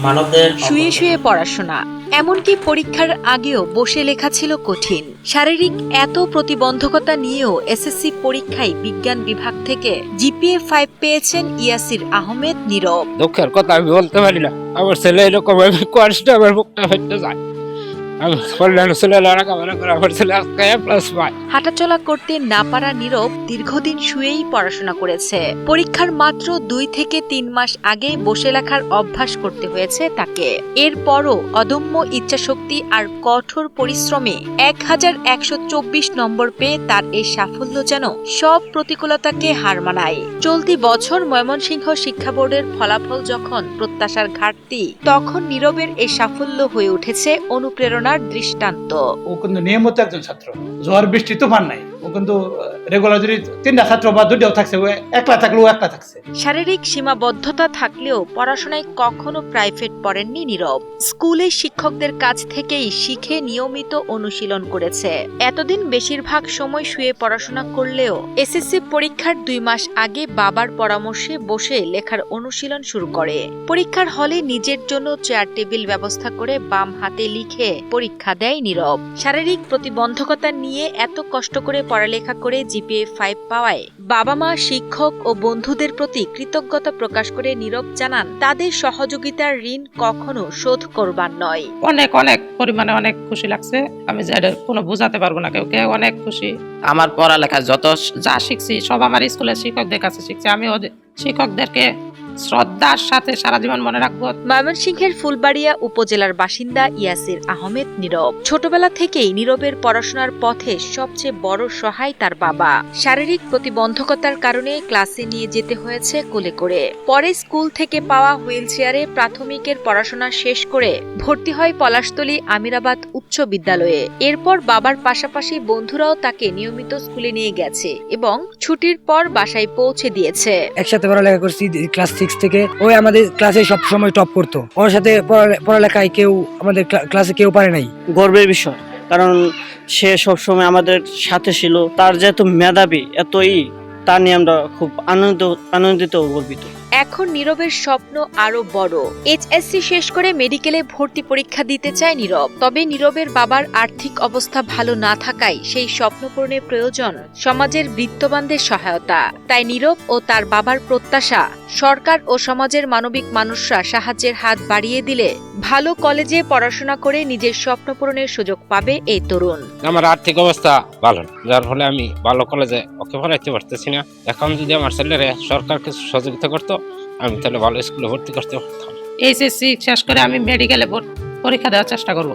মানবদের শুয়ে শুয়ে পড়াশোনা, এমনকি পরীক্ষার আগেও বসে লেখা ছিল কঠিন। শারীরিক এত প্রতিবন্ধকতা নিয়েও এসএসসি পরীক্ষায় বিজ্ঞান বিভাগ থেকে জিপিএ 5 পেয়েছেন ইয়াসির আহমেদ নীরব। দুঃখের কথা আমি বলতে পারি না, আমার ছেলে এরকম কষ্ট, আমার বুকটা ফেটে যায়। আমি ছেলে লেখাপড়া করে আমার ছেলে আজকে প্লাস পায়। হাঁটাচলা করতে না পারা নীরব দীর্ঘদিন শুয়েই পড়াশোনা করেছে। পরীক্ষার মাত্র 2 থেকে 3 মাস আগে বসে লেখার অভ্যাস করতে হয়েছে তাকে। এরপরও অদম্য ইচ্ছাশক্তি আর কঠোর পরিশ্রমে 1124 নম্বর পেয়ে তার এই সাফল্য যেন সব প্রতিকূলতাকে হার মানায়। চলতি বছর ময়মনসিংহ শিক্ষা বোর্ডের ফলাফল যখন প্রত্যাশার ঘাটতি, তখন নীরবের এই সাফল্য হয়ে উঠেছে অনুপ্রেরণার দৃষ্টান্ত। ও কিন্তু নিয়মিত একজন ছাত্র, ঝড় বৃষ্টি তুফান নাই। ও কিন্তু রেগুলার যদি 3টা ছাত্র বা 2টাও থাকছে, ও একলা থাকলেও একলা থাকছে। শারীরিক সীমাবদ্ধতা থাকলেও পড়াশোনায় কখনো প্রাইভেট পড়েননি নীরব। স্কুলে শিক্ষকদের কাছ থেকেই শিখে নিয়মিত অনুশীলন করেছে। এতদিন বেশিরভাগ সময় শুয়ে পড়াশোনা করলেও এসএসসি পরীক্ষার 2 মাস আগে বাবার পরামর্শে বসে লেখার অনুশীলন শুরু করে। পরীক্ষার হলে নিজের জন্য চেয়ার টেবিল ব্যবস্থা করে বাম হাতে লিখে পরীক্ষা দেয় নীরব। শারীরিক প্রতিবন্ধকতা নিয়ে এত কষ্ট করে পড়ালেখা করে জিপিএ 5 পাওয়ায় বাবা মা, শিক্ষক ও বন্ধুদের প্রতি কৃতজ্ঞতা প্রকাশ করে নীরব জানান, তাদের সহযোগিতার ঋণ কখনো শোধ করবার নয়। অনেক অনেক পরিমাণে অনেক খুশি লাগছে। আমি যেটা কোনো বোঝাতে পারবো না, কেউ অনেক খুশি। আমার পড়ালেখা যত যা শিখছি সব আমার স্কুলের শিক্ষকদের কাছে শিখছি। আমি ওদের শিক্ষকদেরকে শ্রদ্ধার সাথে সারা জীবন মনে রাখবো। ময়মনসিংহের ফুলবাড়িয়া উপজেলার বাসিন্দা ইয়াসির আহমেদ নীরব। ছোটবেলা থেকেই নীরবের পড়াশোনার পথে সবচেয়ে বড় সহায় তার বাবা। শারীরিক প্রতিবন্ধকতার কারণে ক্লাসে নিয়ে যেতে হয়েছে কোলে করে। পরে স্কুল থেকে পাওয়া হুইল চেয়ারে প্রাথমিকের পড়াশোনা শেষ করে ভর্তি হয় পলাশতলী আমিরাবাদ উচ্চ বিদ্যালয়ে। এরপর বাবার পাশাপাশি বন্ধুরাও তাকে নিয়মিত স্কুলে নিয়ে গেছে এবং ছুটির পর বাসায় পৌঁছে দিয়েছে। একসাথে পড়ালেখা করছি ক্লাস 6 থেকে। ওই আমাদের ক্লাসে সব সময় টপ করতো। ওর সাথে পড়ালেখায় কেউ আমাদের ক্লাসে কেউ পারে নাই। গর্বের বিষয়, কারণ সে সবসময় আমাদের সাথে ছিল। তার যে এত মেধাবী, এতই, তা নিয়ে আমরা খুব আনন্দিত ও গর্বিত। এখন নীরবের স্বপ্ন আরো বড়। এইচএসসি শেষ করে মেডিকেলে ভর্তি পরীক্ষা দিতে চায় নীরব। তবে নীরবের বাবার আর্থিক অবস্থা ভালো না থাকায় সেই স্বপ্ন পূরণের প্রয়োজন সমাজের বিত্তবানদের সহায়তা। তাই নীরব ও তার বাবার প্রত্যাশা, সরকার ও সমাজের মানবিক মানুষরা সাহায্যের হাত বাড়িয়ে দিলে ভালো কলেজে পড়াশোনা করে নিজের স্বপ্ন পূরণের সুযোগ পাবে এই তরুণ। আমার আর্থিক অবস্থা ভালো না, যার ফলে আমি ভালো কলেজে ওকে পড়াইতে পারতেছি না। এখন যদি আমার ছেলেরা সরকার কিছু সহযোগিতা করতো, আমি তাহলে ভালো স্কুলে ভর্তি করতে পারতাম। এইচএসসি শেষ করে আমি মেডিকেলে পরীক্ষা দেওয়ার চেষ্টা করব।